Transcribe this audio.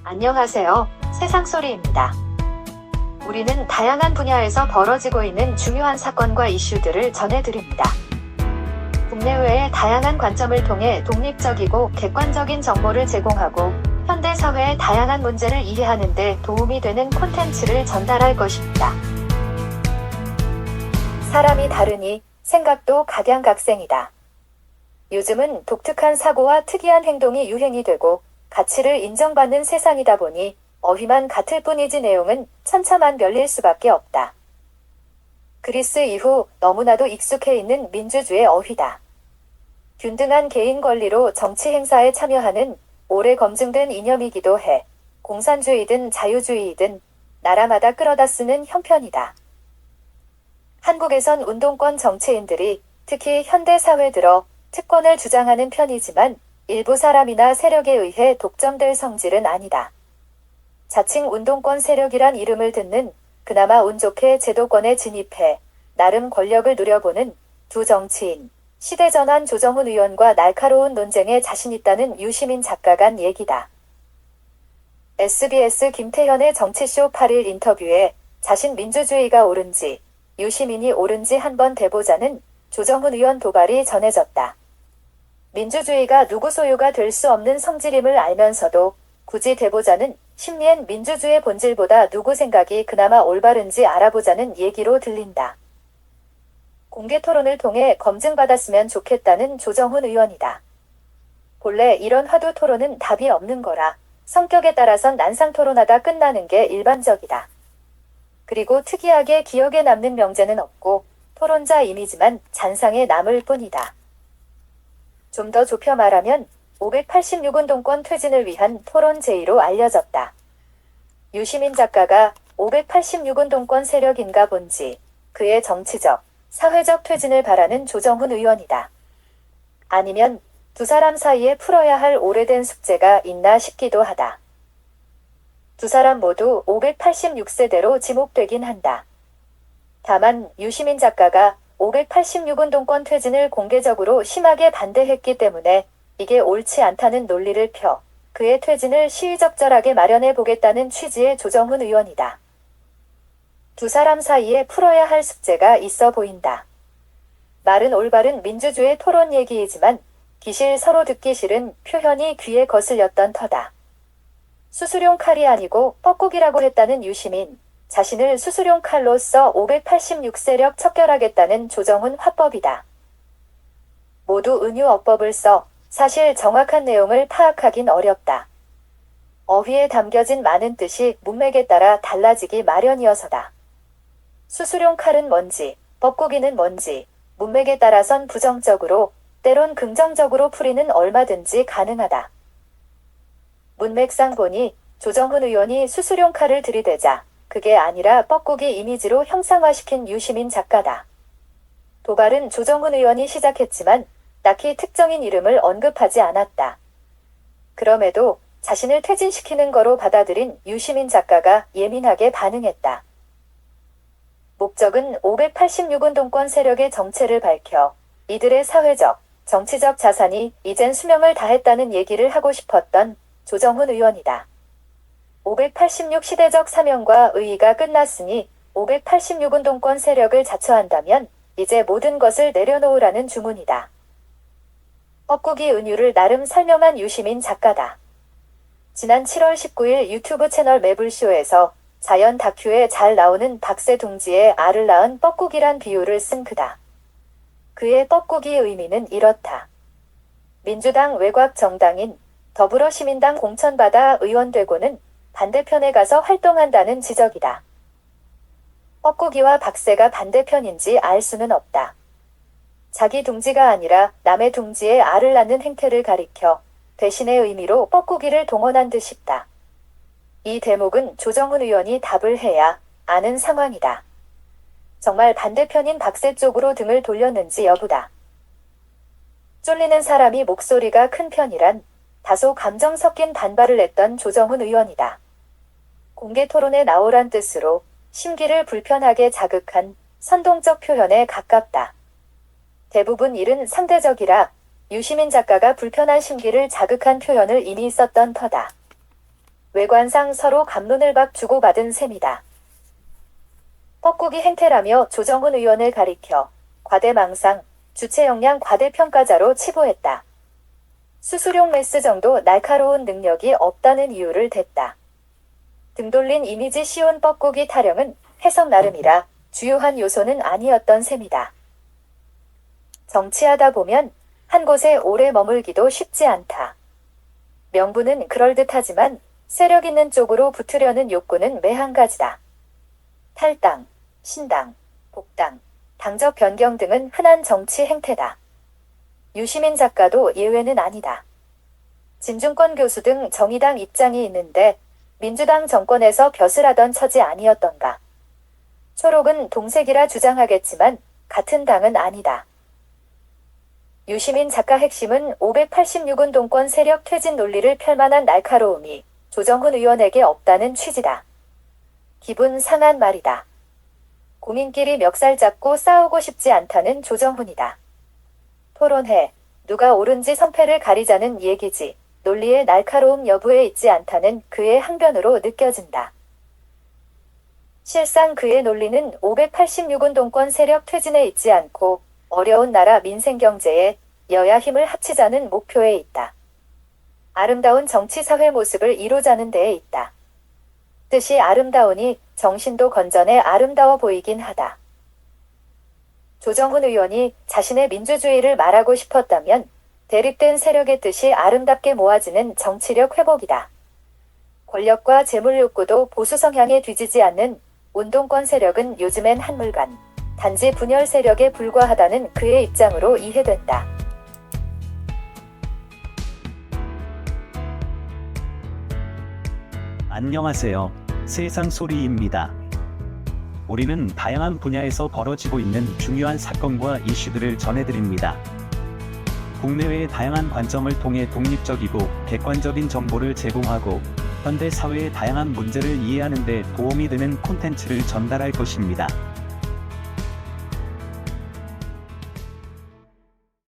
안녕하세요. 세상소리입니다. 우리는 다양한 분야에서 벌어지고 있는 중요한 사건과 이슈들을 전해드립니다. 국내외의 다양한 관점을 통해 독립적이고 객관적인 정보를 제공하고 현대 사회의 다양한 문제를 이해하는 데 도움이 되는 콘텐츠를 전달할 것입니다. 사람이 다르니 생각도 각양각색이다. 요즘은 독특한 사고와 특이한 행동이 유행이 되고 가치를 인정받는 세상이다 보니 어휘만 같을 뿐이지 내용은 천차만별일 수밖에 없다. 그리스 이후 너무나도 익숙해 있는 민주주의 어휘다. 균등한 개인 권리로 정치 행사에 참여하는 오래 검증된 이념이기도 해 공산주의든 자유주의이든 나라마다 끌어다 쓰는 형편이다. 한국에선 운동권 정치인들이 특히 현대 사회 들어 특권을 주장하는 편이지만 일부 사람이나 세력에 의해 독점될 성질은 아니다. 자칭 운동권 세력이란 이름을 듣는 그나마 운 좋게 제도권에 진입해 나름 권력을 누려보는 두 정치인, 시대전환 조정훈 의원과 날카로운 논쟁에 자신 있다는 유시민 작가가 한 얘기다. SBS 김태현의 정치쇼 8일 인터뷰에 자신 민주주의가 옳은지 유시민이 옳은지 한번 대보자는 조정훈 의원 도발이 전해졌다. 민주주의가 누구 소유가 될 수 없는 성질임을 알면서도 굳이 대보자는 심리엔 민주주의의 본질보다 누구 생각이 그나마 올바른지 알아보자는 얘기로 들린다. 공개 토론을 통해 검증받았으면 좋겠다는 조정훈 의원이다. 본래 이런 화두 토론은 답이 없는 거라 성격에 따라선 난상 토론하다 끝나는 게 일반적이다. 그리고 특이하게 기억에 남는 명제는 없고 토론자 이미지만 잔상에 남을 뿐이다. 좀 더 좁혀 말하면 586운동권 퇴진을 위한 토론 제의로 알려졌다. 유시민 작가가 586운동권 세력인가 본지 그의 정치적, 사회적 퇴진을 바라는 조정훈 의원이다. 아니면 두 사람 사이에 풀어야 할 오래된 숙제가 있나 싶기도 하다. 두 사람 모두 586세대로 지목되긴 한다. 다만 유시민 작가가 586운동권 퇴진을 공개적으로 심하게 반대했기 때문에 이게 옳지 않다는 논리를 펴 그의 퇴진을 시의적절하게 마련해 보겠다는 취지의 조정훈 의원이다. 두 사람 사이에 풀어야 할 숙제가 있어 보인다. 말은 올바른 민주주의 토론 얘기이지만 기실 서로 듣기 싫은 표현이 귀에 거슬렸던 터다. 수술용 칼이 아니고 뻐꾸기라고 했다는 유시민. 자신을 수술용 칼로써 586세력 척결하겠다는 조정훈 화법이다. 모두 은유어법을 써 사실 정확한 내용을 파악하긴 어렵다. 어휘에 담겨진 많은 뜻이 문맥에 따라 달라지기 마련이어서다. 수술용 칼은 뭔지, 뻐꾸기는 뭔지, 문맥에 따라선 부정적으로, 때론 긍정적으로 풀이는 얼마든지 가능하다. 문맥상 보니 조정훈 의원이 수술용 칼을 들이대자 그게 아니라 뻐꾸기 이미지로 형상화시킨 유시민 작가다. 도발은 조정훈 의원이 시작했지만 딱히 특정인 이름을 언급하지 않았다. 그럼에도 자신을 퇴진시키는 거로 받아들인 유시민 작가가 예민하게 반응했다. 목적은 586운동권 세력의 정체를 밝혀 이들의 사회적, 정치적 자산이 이젠 수명을 다했다는 얘기를 하고 싶었던 조정훈 의원이다. 586 시대적 사명과 의의가 끝났으니 586운동권 세력을 자처한다면 이제 모든 것을 내려놓으라는 주문이다. 뻐꾸기 은유를 나름 설명한 유시민 작가다. 지난 7월 19일 유튜브 채널 매불쇼에서 자연 다큐에 잘 나오는 박세 둥지의 알을 낳은 뻐꾸기란 비유를 쓴 그다. 그의 뻐꾸기의 의미는 이렇다. 민주당 외곽 정당인 더불어시민당 공천받아 의원되고는 반대편에 가서 활동한다는 지적이다. 뻐꾸기와 박세가 반대편인지 알 수는 없다. 자기 둥지가 아니라 남의 둥지에 알을 낳는 행태를 가리켜 대신의 의미로 뻐꾸기를 동원한 듯 싶다. 이 대목은 조정훈 의원이 답을 해야 아는 상황이다. 정말 반대편인 박세 쪽으로 등을 돌렸는지 여부다. 쫄리는 사람이 목소리가 큰 편이란 다소 감정 섞인 반발을 했던 조정훈 의원이다. 공개 토론에 나오란 뜻으로 심기를 불편하게 자극한 선동적 표현에 가깝다. 대부분 일은 상대적이라 유시민 작가가 불편한 심기를 자극한 표현을 이미 썼던 터다. 외관상 서로 갑론을 박 주고받은 셈이다. 뻐꾸기 행태라며 조정훈 의원을 가리켜 과대망상, 주체 역량 과대평가자로 치부했다. 수수료 매스 정도 날카로운 능력이 없다는 이유를 댔다. 등 돌린 이미지 씌운 뻐꾸기 타령은 해석 나름이라 주요한 요소는 아니었던 셈이다. 정치하다 보면 한 곳에 오래 머물기도 쉽지 않다. 명분은 그럴듯하지만 세력 있는 쪽으로 붙으려는 욕구는 매한 가지다. 탈당, 신당, 복당, 당적 변경 등은 흔한 정치 행태다. 유시민 작가도 예외는 아니다. 진중권 교수 등 정의당 입장이 있는데 민주당 정권에서 벼슬 하던 처지 아니었던가. 초록은 동색이라 주장하겠지만 같은 당은 아니다. 유시민 작가 핵심은 586운동권 세력 퇴진 논리를 펼만한 날카로움이 조정훈 의원에게 없다는 취지다. 기분 상한 말이다. 고민끼리 멱살 잡고 싸우고 싶지 않다는 조정훈이다. 토론회, 누가 옳은지 성패를 가리자는 얘기지 논리의 날카로움 여부에 있지 않다는 그의 항변으로 느껴진다. 실상 그의 논리는 586운동권 세력 퇴진에 있지 않고 어려운 나라 민생경제에 여야 힘을 합치자는 목표에 있다. 아름다운 정치사회 모습을 이루자는 데에 있다. 뜻이 아름다우니 정신도 건전해 아름다워 보이긴 하다. 조정훈 의원이 자신의 민주주의를 말하고 싶었다면 대립된 세력의 뜻이 아름답게 모아지는 정치력 회복이다. 권력과 재물 욕구도 보수 성향에 뒤지지 않는 운동권 세력은 요즘엔 한물간, 단지 분열 세력에 불과하다는 그의 입장으로 이해된다. 안녕하세요. 세상소리입니다. 우리는 다양한 분야에서 벌어지고 있는 중요한 사건과 이슈들을 전해드립니다. 국내외의 다양한 관점을 통해 독립적이고 객관적인 정보를 제공하고 현대 사회의 다양한 문제를 이해하는 데 도움이 되는 콘텐츠를 전달할 것입니다.